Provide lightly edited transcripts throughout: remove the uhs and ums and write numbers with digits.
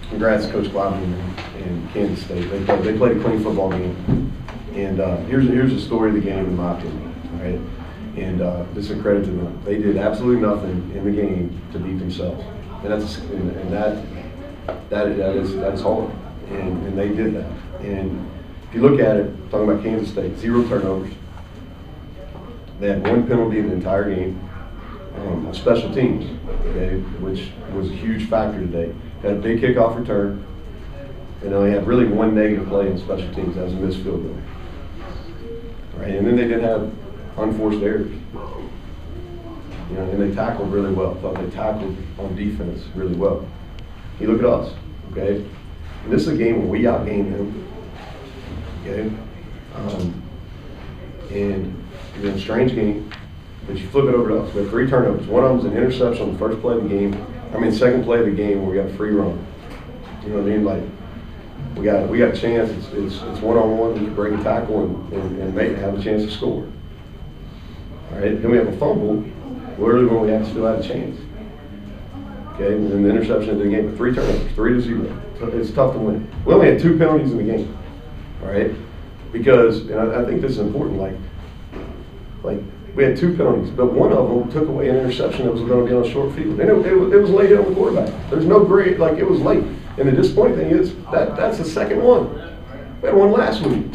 congrats to Coach Glavine and Kansas State. They played a clean football game. And here's the story of the game, in my opinion. Right? And this is a credit to them. They did absolutely nothing in the game to beat themselves. And that's hard. And they did that. And if you look at it, talking about Kansas State, 0 turnovers. They had 1 penalty in the entire game on special teams, okay, which was a huge factor today. Had a big kickoff return, and they had really 1 negative play in special teams. That was a missed field goal. Right, and then they did have unforced errors. You know, and they tackled really well. Thought they tackled on defense really well. You look at us, okay? And this is a game where we outgained them, okay? And it's been a strange game, but you flip it over to us. We have 3 turnovers. One of them is an interception on the first play of the game. Second play of the game where we got a free run. You know what I mean? Like, we got a chance. It's one-on-one. We can break a tackle and make have a chance to score. All right. Then we have a fumble, literally when we still had a chance. Okay. And then the interception of the game. 3 turnovers, 3-0. So it's tough to win. We only had 2 penalties in the game. All right. Because, and I think this is important. Like we had 2 penalties, but one of them took away an interception that was going to be on a short field, and it was laid on the quarterback. There's no grade. Like, it was late. And the disappointing thing is that's the second one. We had one last week.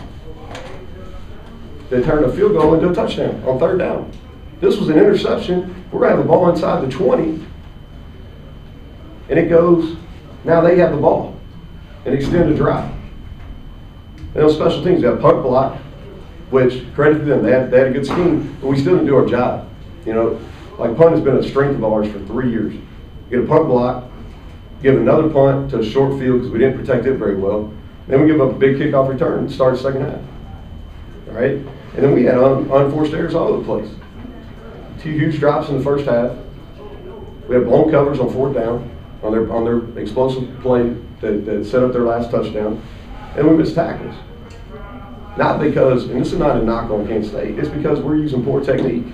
They turned a field goal into a touchdown on 3rd down. This was an interception. We're going to have the ball inside the 20. And it goes, now they have the ball. And extend a drive. And on special teams, we have punt block, which, credit to them, they had a good scheme, but we still didn't do our job. You know, like, punt has been a strength of ours for 3 years. Get a punt block, give another punt to a short field because we didn't protect it very well. Then we give up a big kickoff return and start the second half. All right? And then we had unforced errors all over the place. 2 huge drops in the first half. We had blown covers on 4th down on their explosive play that set up their last touchdown. And we missed tackles. Not because, and this is not a knock on Kansas State, it's because we're using poor technique.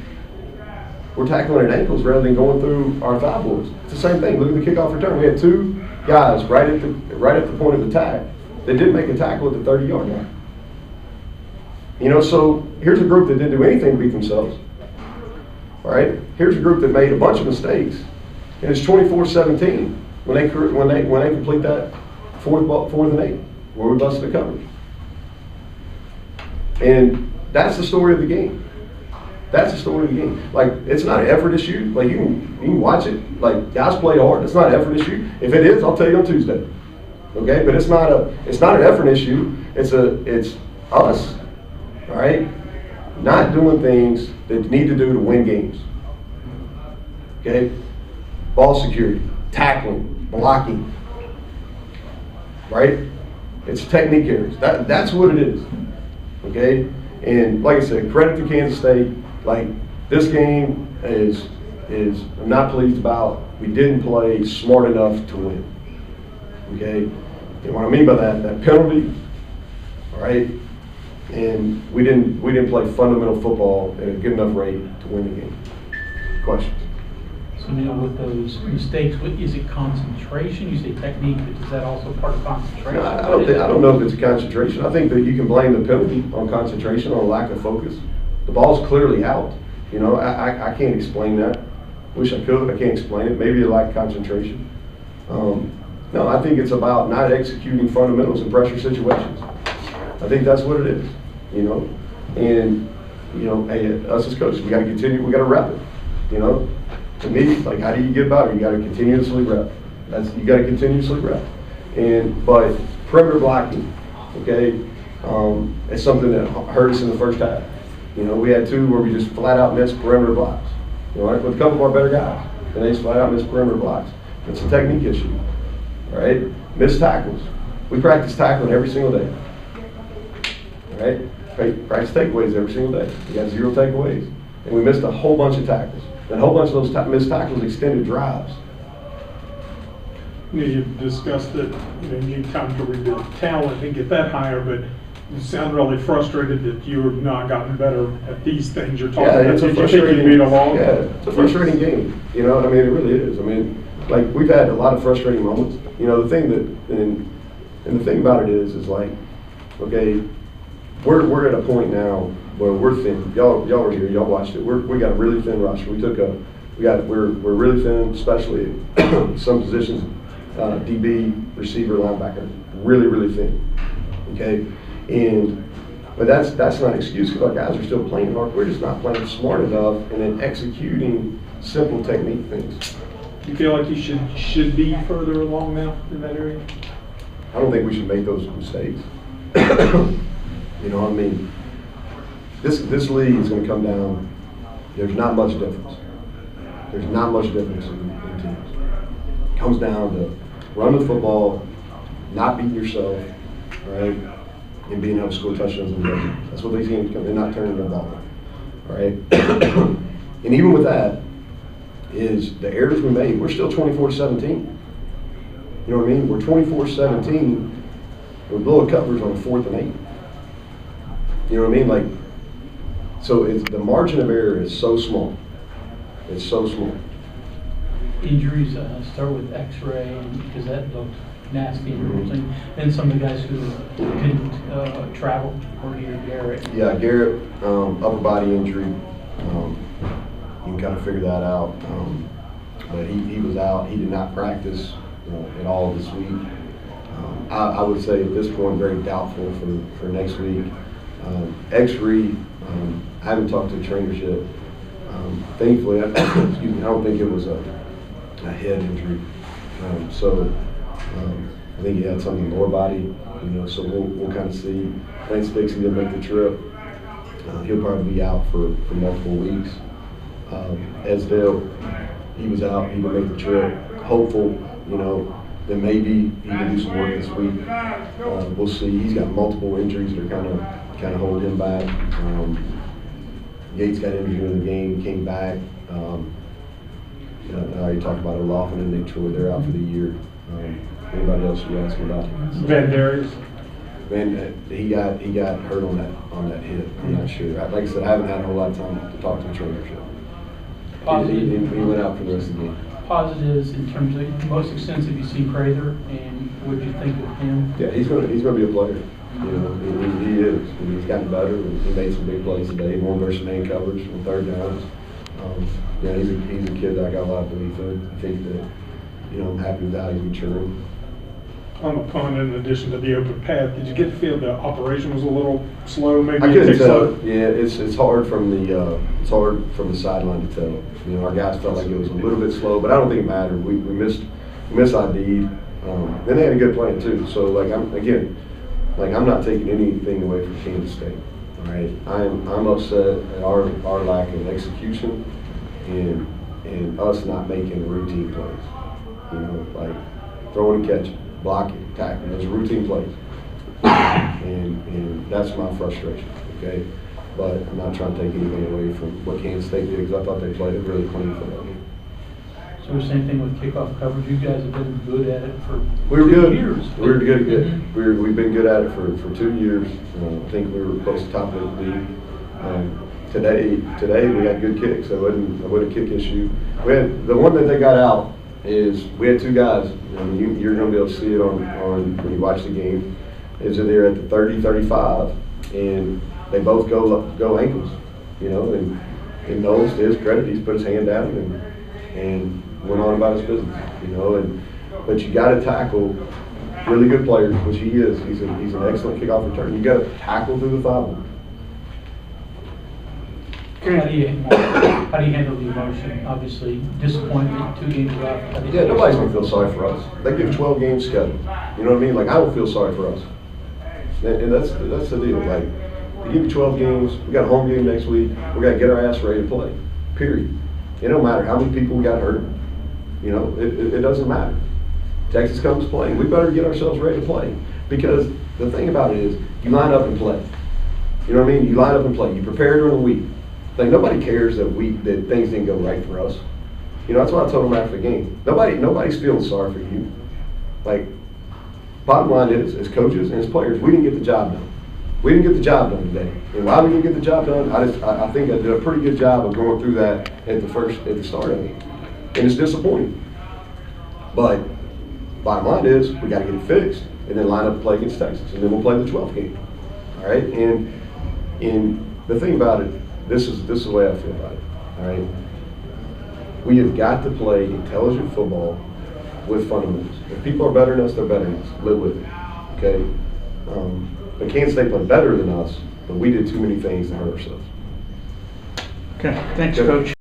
We're tackling at ankles rather than going through our thigh boards. It's the same thing. Look at the kickoff return. We had 2 guys right at the point of attack that didn't make a tackle at the 30-yard line. You know, so here's a group that didn't do anything to beat themselves. All right? Here's a group that made a bunch of mistakes, and it's 24-17 when they complete that 4th and 8 where we busted the coverage. And that's the story of the game. That's the story of the game. Like, it's not an effort issue. Like, you can watch it. Like, guys play hard. It's not an effort issue. If it is, I'll tell you on Tuesday. Okay? But it's not an effort issue. It's us. All right? Not doing things that you need to do to win games. Okay? Ball security, tackling, blocking. Right? It's technique errors. That's what it is. Okay? And like I said, credit to Kansas State. Like, this game is I'm not pleased about. We didn't play smart enough to win. Okay? And what I mean by that penalty, all right, and we didn't play fundamental football at a good enough rate to win the game. Questions? So Neal, with those mistakes, is it concentration? You say technique, but is that also part of concentration? No, I don't know if it's a concentration. I think that you can blame the penalty on concentration, on lack of focus. The ball's clearly out. You know, I can't explain that. Wish I could. I can't explain it. Maybe a lack of concentration. No, I think it's about not executing fundamentals in pressure situations. I think that's what it is. You know, and you know, hey, us as coaches, we got to continue. We got to rep it. You know. To me, like, how do you get better? You got to continuously rep. You got to continuously rep. But perimeter blocking, okay, it's something that hurt us in the first half. You know, we had 2 where we just flat out missed perimeter blocks. You know, with a couple of our better guys, and they just flat out missed perimeter blocks. It's a technique issue. All right, missed tackles. We practice tackling every single day. All right, practice takeaways every single day. We got 0 takeaways, and we missed a whole bunch of tackles. And a whole bunch of those missed tackles extended drives. You've discussed that you need time to rebuild talent and get that higher, but you sound really frustrated that you have not gotten better at these things you're talking about. It's a frustrating, it's a frustrating game. You know, I mean, it really is. I mean, like, we've had a lot of frustrating moments. you know, the thing that, and the thing about it is like, okay, we're at a point now where we're thin. Y'all were here, y'all watched it. We got a really thin roster. We're really thin, especially some positions, DB, receiver, linebacker, really thin. Okay, but that's not an excuse because our guys are still playing hard. We're just not playing smart enough and then executing simple technique things. You feel like you should be further along now in that area? I don't think we should make those mistakes. You know what I mean? This league is going to come down. There's not much difference. There's not much difference in teams. It comes down to running the football, not beating yourself, right, and being able to score touchdowns in the red zone. That's what these games come. They're not turning the ball over, all right? And even with that, is the errors we made. We're still 24-17. You know what I mean? We're 24-17. We're blowing covers on 4th and 8. You know what I mean? Like, so the margin of error is so small. It's so small. Injuries start with X-ray because that looked nasty and everything. And some of the guys who didn't travel were here, Garrett. Yeah, Garrett, upper body injury. You can kind of figure that out. But he was out. He did not practice at all this week. I would say at this point very doubtful for next week. X-ray, I haven't talked to the trainers yet. Thankfully, I don't think it was a head injury. I think he had something in the lower body. You know, so we'll kind of see. Lance Dixon didn't make the trip. He'll probably be out for multiple weeks. Esdale, he was out. He didn't make the trip. Hopeful, you know, that maybe he can do some work this week. We'll see. He's got multiple injuries that are kind of holding him back. Yates got injured in the game, came back. I already talked about Olafin and Nick Troy. They're out for the year. Anybody else you asking about? Van Darius. He got hurt on that hit. I'm not sure. Like I said, I haven't had a whole lot of time to talk to the trainers yet. He went out for the rest of the game. Positives in terms of most extensive, you see Prather, and what do you think of him? Yeah, he's gonna be a player. You know, he is. He's gotten better. And he made some big plays today. 1 versus man coverage on 3rd downs. Yeah, he's a kid that I got a lot of belief in. I think that, you know, I'm happy with how he's maturing. On the punt, in addition to the open path, did you get the feel the operation was a little slow? Maybe I it couldn't takes tell. up- Yeah, it's hard from the sideline to tell. You know, our guys felt like it was a little bit slow, but I don't think it mattered. We missed ID'd. Then they had a good plan too. So like I'm not taking anything away from Kansas State. All right, I'm upset at our lack of execution and us not making routine plays. You know, like throwing and catching, blocking, tackling. Those are routine plays, and that's my frustration. Okay, but I'm not trying to take anything away from what Kansas State did because I thought they played a really clean football game. So the same thing with kickoff coverage. You guys have been good at it for We were 2 good. years. We were good. Mhm. We've been good at it for 2 years. I think we were close to top of the league. Today we had good kicks. There wasn't a kick issue. We had the one that they got out is we had 2 guys. You're going to be able to see it on when you watch the game. Is that they're at the 30, 35, and they both go ankles. You know, and Knowles, to his credit, he's put his hand down and went on about his business. You know, but you got to tackle really good players, which he is. He's an excellent kickoff return. You got to tackle through the 5. How do you handle the emotion? Obviously, disappointment, 2 games left. Yeah, nobody's gonna feel sorry for us. They give 12 games scheduled. You know what I mean? Like I don't feel sorry for us, and that's the deal. Like they give you 12 games. We got a home game next week. We got to get our ass ready to play. Period. It don't matter how many people we got hurt. You know, it doesn't matter. Texas comes playing. We better get ourselves ready to play because the thing about it is you line up and play. You know what I mean? You line up and play. You prepare during the week. Like nobody cares that things didn't go right for us. You know, that's what I told them after the game. Nobody's feeling sorry for you. Like, bottom line is, as coaches and as players, we didn't get the job done. We didn't get the job done today. And why we didn't get the job done, I think I did a pretty good job of going through that at the start of it. And it's disappointing. But Bottom line is, we gotta get it fixed, and then line up to play against Texas, and then we'll play the 12th game. All right, and the thing about it, this is the way I feel about it. All right, we have got to play intelligent football with fundamentals. If people are better than us, they're better than us. Live with it. Okay. But Kansas State played better than us, but we did too many things to hurt ourselves. Okay, thanks, Good. Coach.